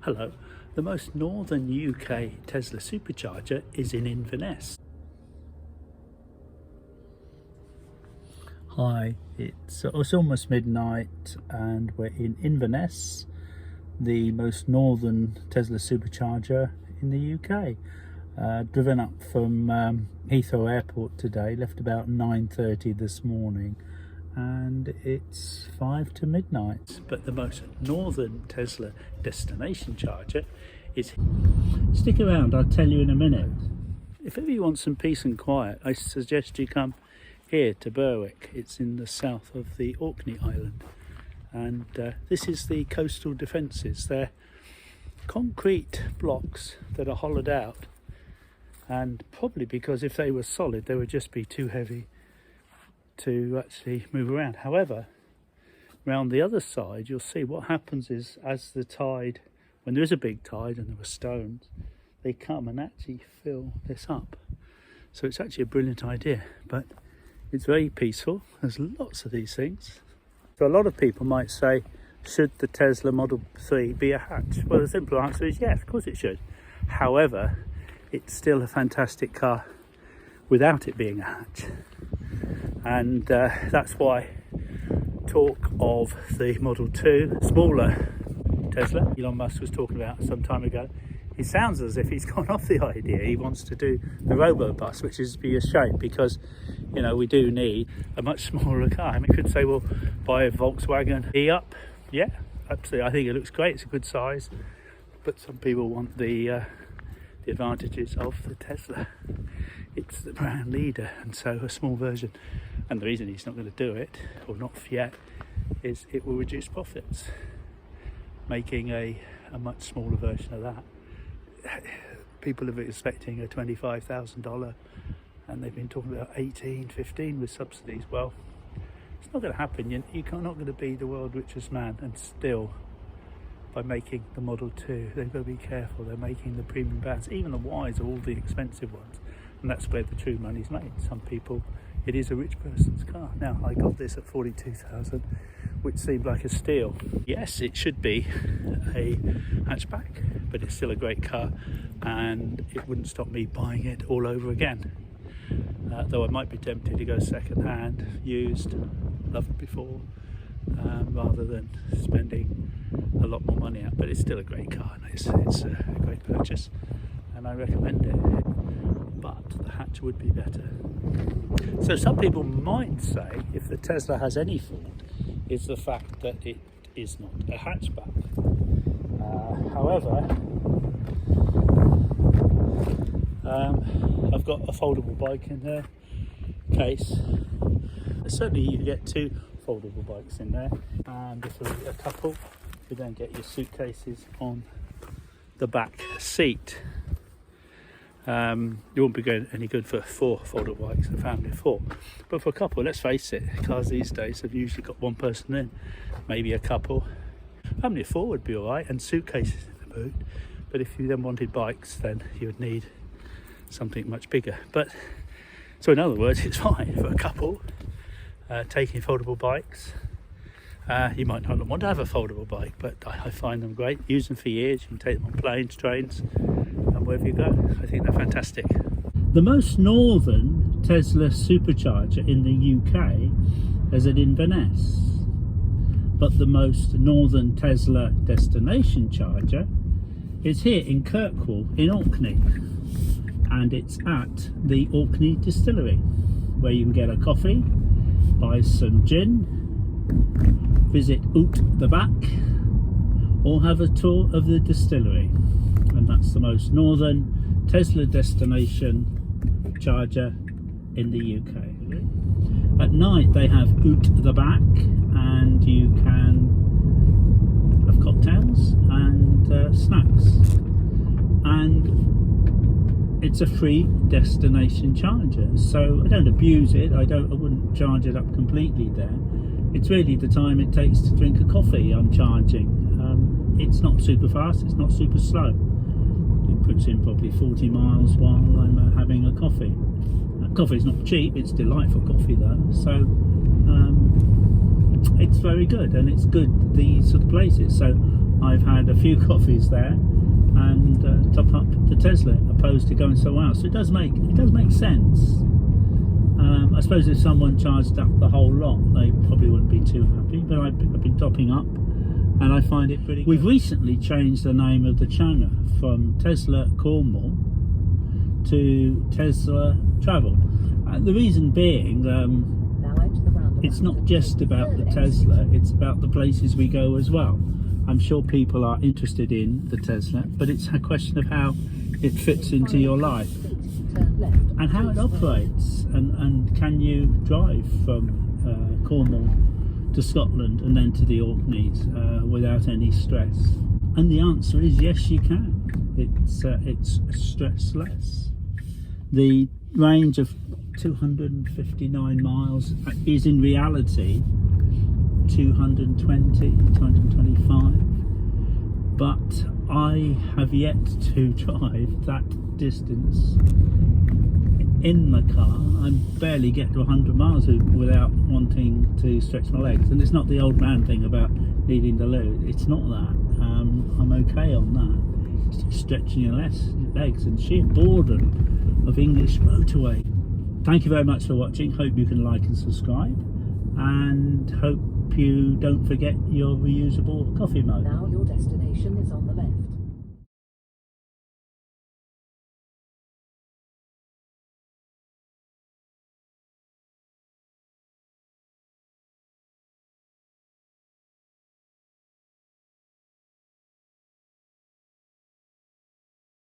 Hello. The most northern UK Tesla supercharger is in Inverness. Hi, it's almost midnight and we're in Inverness, the most northern Tesla supercharger in the UK. Driven up from Heathrow Airport today, left about 9:30 this morning, and it's 5 to midnight. But the most northern Tesla destination charger is... Stick around, I'll tell you in a minute. If ever you want some peace and quiet, I suggest you come here to Berwick. It's in the south of the Orkney island, and this is the coastal defences. They're concrete blocks that are hollowed out, and probably because if they were solid they would just be too heavy to actually move around. However, around the other side you'll see what happens is, as the tide, when there is a big tide and there were stones, they come and actually fill this up. So it's actually a brilliant idea, but it's very peaceful. There's lots of these things. So a lot of people might say, should the Tesla Model 3 be a hatch? Well, the simple answer is yes, of course it should. However, it's still a fantastic car without it being a hatch. And that's why talk of the Model 2, smaller Tesla, Elon Musk was talking about some time ago. It sounds as if he's gone off the idea. He wants to do the robo-bus, which is be a shame, because you know we do need a much smaller car. I mean, you could say, well, buy a Volkswagen E-Up. Yeah, absolutely. I think it looks great. It's a good size, but some people want the advantages of the Tesla. It's the brand leader, and so a small version. And the reason he's not going to do it, or not yet, is it will reduce profits. Making a much smaller version of that. People are expecting a $25,000, and they've been talking about 18, 15 with subsidies. Well, it's not going to happen. You're not going to be the world's richest man, and still, by making the Model 2, they've got to be careful. They're making the premium bands. Even the Ys are all the expensive ones, and that's where the true money's made. Some people, it is a rich person's car. Now, I got this at 42,000, which seemed like a steal. Yes, it should be a hatchback, but it's still a great car, and it wouldn't stop me buying it all over again. Though I might be tempted to go second hand, used, loved before, rather than spending a lot more money out. But it's still a great car, and it's a great purchase, and I recommend it. But the hatch would be better. So some people might say, if the Tesla has any fault, is the fact that it is not a hatchback. However, I've got a foldable bike in there case. Certainly you get two foldable bikes in there, and if you're a couple, you then get your suitcases on the back seat. You won't be going any good for 4 foldable bikes, a family of 4. But for a couple, let's face it, cars these days have usually got one person in, maybe a couple. Family of 4 would be alright, and suitcases in the boot. But if you then wanted bikes, then you would need something much bigger. But so in other words, it's fine for a couple taking foldable bikes. You might not want to have a foldable bike, but I find them great. Use them for years. You can take them on planes, trains, and wherever you go. I think they're fantastic. The most northern Tesla supercharger in the UK is at Inverness, but the most northern Tesla destination charger is here in Cornwall in Orkney, and it's at the Orkney distillery, where you can get a coffee, buy some gin, visit Out the Back, or have a tour of the distillery. And that's the most northern Tesla destination charger in the UK. At night they have Out the Back, and you can have cocktails and snacks, and it's a free destination charger. So I don't abuse it. I wouldn't charge it up completely there. It's really the time it takes to drink a coffee I'm charging. It's not super fast, it's not super slow. It puts in probably 40 miles while I'm having a coffee. Coffee's not cheap, it's delightful coffee though. So it's very good, and it's good these sort of places. So I've had a few coffees there and top up the Tesla opposed to going somewhere else. So it does make sense. I suppose if someone charged up the whole lot, they probably wouldn't be too happy, but I've been topping up and I find it pretty good. We've recently changed the name of the channel from Tesla Cornwall to Tesla Travel. The reason being, it's not just about the Tesla, it's about the places we go as well. I'm sure people are interested in the Tesla, but it's a question of how it fits into your life and how it operates, and can you drive from Cornwall to Scotland and then to the Orkneys without any stress? And the answer is yes, you can. It's stressless. The range of 259 miles is in reality 220, 225, but I have yet to drive that distance in the car. I barely get to 100 miles without wanting to stretch my legs, and it's not the old man thing about needing the loo. It's not that. I'm okay on that. It's just stretching your legs and sheer boredom of English motorway. Thank you very much for watching. Hope you can like and subscribe, and hope you don't forget your reusable coffee mug. Now your destination is on